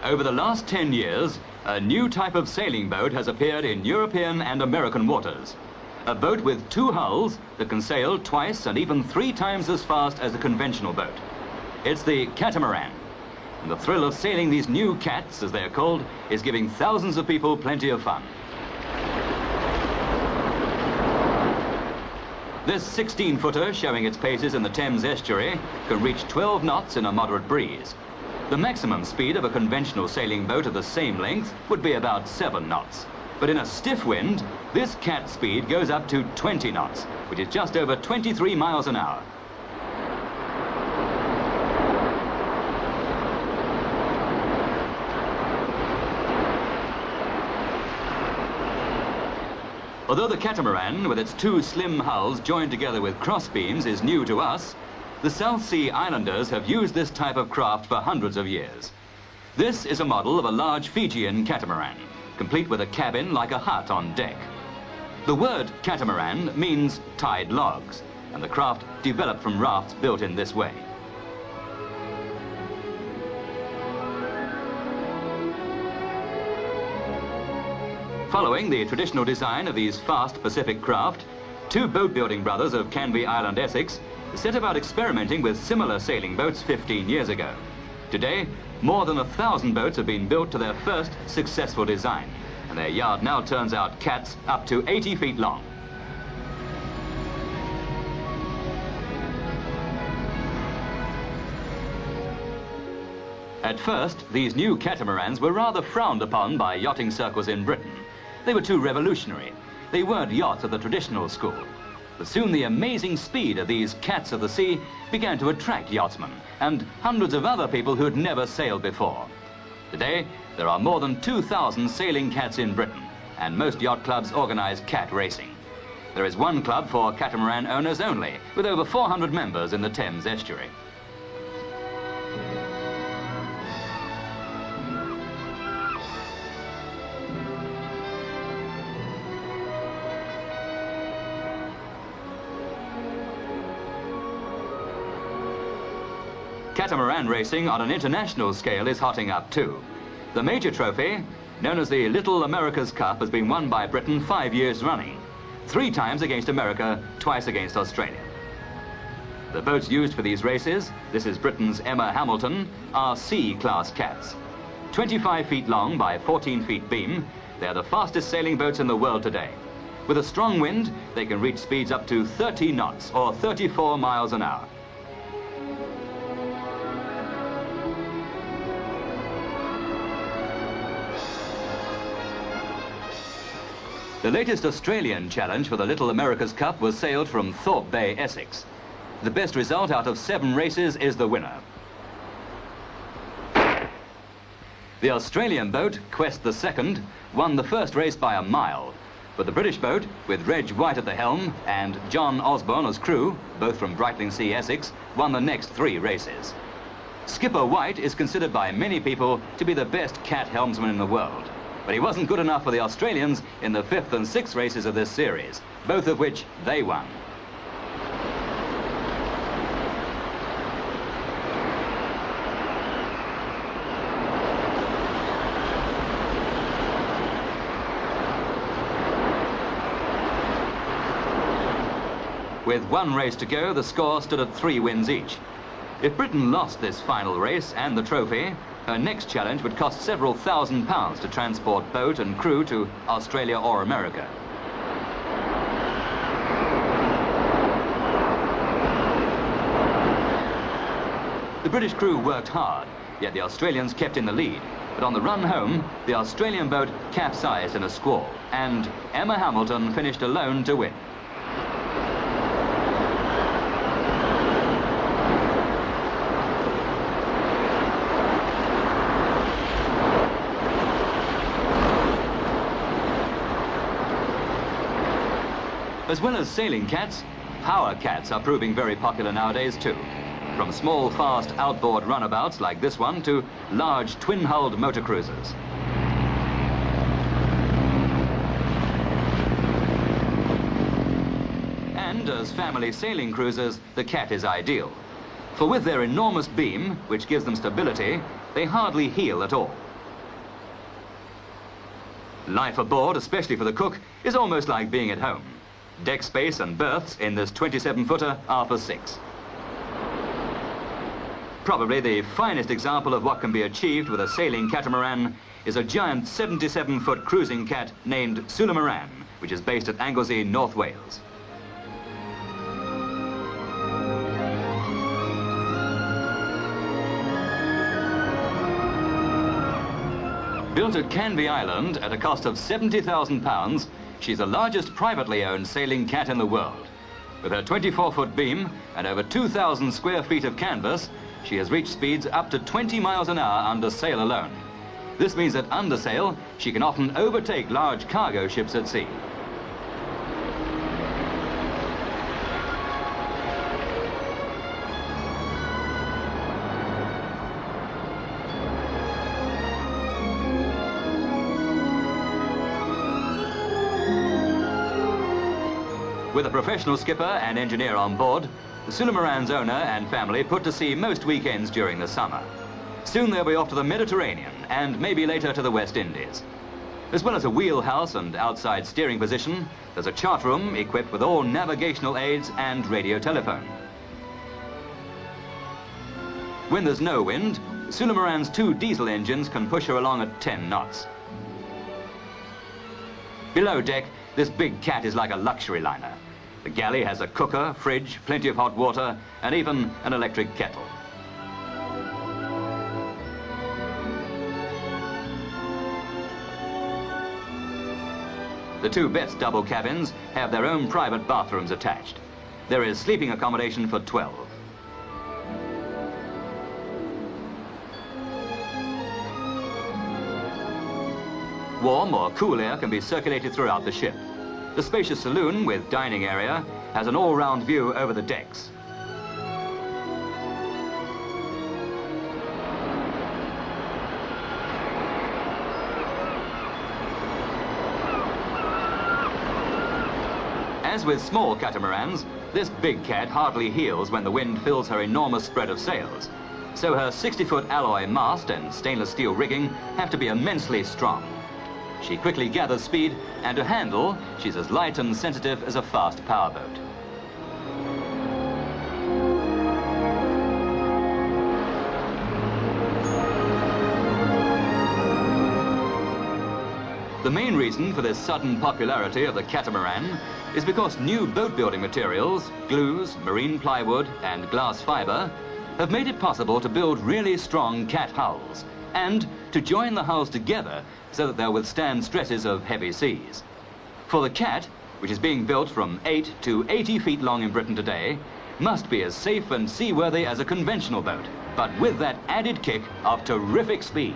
Over the last 10 years, a new type of sailing boat has appeared in European and American waters. A boat with two hulls that can sail twice and even 3 times as fast as a conventional boat. It's the catamaran. And the thrill of sailing these new cats, as they're called, is giving thousands of people plenty of fun. This 16-footer, showing its paces in the Thames estuary, can reach 12 knots in a moderate breeze. The maximum speed of a conventional sailing boat of the same length would be about 7 knots. But in a stiff wind, this cat speed goes up to 20 knots, which is just over 23 miles an hour. Although the catamaran, with its 2 slim hulls joined together with cross beams, is new to us, the South Sea Islanders have used this type of craft for hundreds of years. This is a model of a large Fijian catamaran, complete with a cabin like a hut on deck. The word catamaran means tied logs, and the craft developed from rafts built in this way. Following the traditional design of these fast Pacific craft, 2 boat-building brothers of Canvey Island, Essex, set about experimenting with similar sailing boats 15 years ago. Today, more than 1,000 boats have been built to their first successful design, and their yard now turns out cats up to 80 feet long. At first, these new catamarans were rather frowned upon by yachting circles in Britain. They were too revolutionary. They weren't yachts of the traditional school. But soon the amazing speed of these cats of the sea began to attract yachtsmen and hundreds of other people who'd never sailed before. Today, there are more than 2,000 sailing cats in Britain, and most yacht clubs organize cat racing. There is one club for catamaran owners only, with over 400 members in the Thames estuary. Catamaran racing on an international scale is hotting up too. The major trophy, known as the Little America's Cup, has been won by Britain 5 years running. 3 times against America, twice against Australia. The boats used for these races, this is Britain's Emma Hamilton, are C-class cats. 25 feet long by 14 feet beam, they are the fastest sailing boats in the world today. With a strong wind, they can reach speeds up to 30 knots or 34 miles an hour. The latest Australian challenge for the Little America's Cup was sailed from Thorpe Bay, Essex. The best result out of 7 races is the winner. The Australian boat, Quest II, won the first race by a mile, but the British boat, with Reg White at the helm and John Osborne as crew, both from Brightlingsea, Essex, won the next 3 races. Skipper White is considered by many people to be the best cat helmsman in the world. But he wasn't good enough for the Australians in the 5th and 6th races of this series, both of which they won. With 1 race to go, the score stood at 3 wins each. If Britain lost this final race and the trophy, her next challenge would cost several £1,000s to transport boat and crew to Australia or America. The British crew worked hard, yet the Australians kept in the lead. But on the run home, the Australian boat capsized in a squall, and Emma Hamilton finished alone to win. As well as sailing cats, power cats are proving very popular nowadays too. From small, fast outboard runabouts like this one to large twin-hulled motor cruisers. And as family sailing cruisers, the cat is ideal. For with their enormous beam, which gives them stability, they hardly heel at all. Life aboard, especially for the cook, is almost like being at home. Deck space and berths in this 27-footer are for 6. Probably the finest example of what can be achieved with a sailing catamaran is a giant 77-foot cruising cat named catermaran, which is based at Anglesey, North Wales. Built at Canvey Island at a cost of £70,000, she's the largest privately owned sailing cat in the world. With her 24-foot beam and over 2,000 square feet of canvas, she has reached speeds up to 20 miles an hour under sail alone. This means that under sail, she can often overtake large cargo ships at sea. With a professional skipper and engineer on board, the catermaran's owner and family put to sea most weekends during the summer. Soon they'll be off to the Mediterranean and maybe later to the West Indies. As well as a wheelhouse and outside steering position, there's a chart room equipped with all navigational aids and radio telephone. When there's no wind, catermaran's 2 diesel engines can push her along at 10 knots. Below deck, this big cat is like a luxury liner. The galley has a cooker, fridge, plenty of hot water, and even an electric kettle. The 2 best double cabins have their own private bathrooms attached. There is sleeping accommodation for 12. Warm or cool air can be circulated throughout the ship. The spacious saloon with dining area has an all-round view over the decks. As with small catamarans, this big cat hardly heels when the wind fills her enormous spread of sails. So her 60-foot alloy mast and stainless steel rigging have to be immensely strong. She quickly gathers speed, and to handle, she's as light and sensitive as a fast powerboat. The main reason for this sudden popularity of the catamaran is because new boat building materials, glues, marine plywood, and glass fiber have made it possible to build really strong cat hulls and to join the hulls together so that they'll withstand stresses of heavy seas. For the cat, which is being built from 8 to 80 feet long in Britain today, must be as safe and seaworthy as a conventional boat, but with that added kick of terrific speed.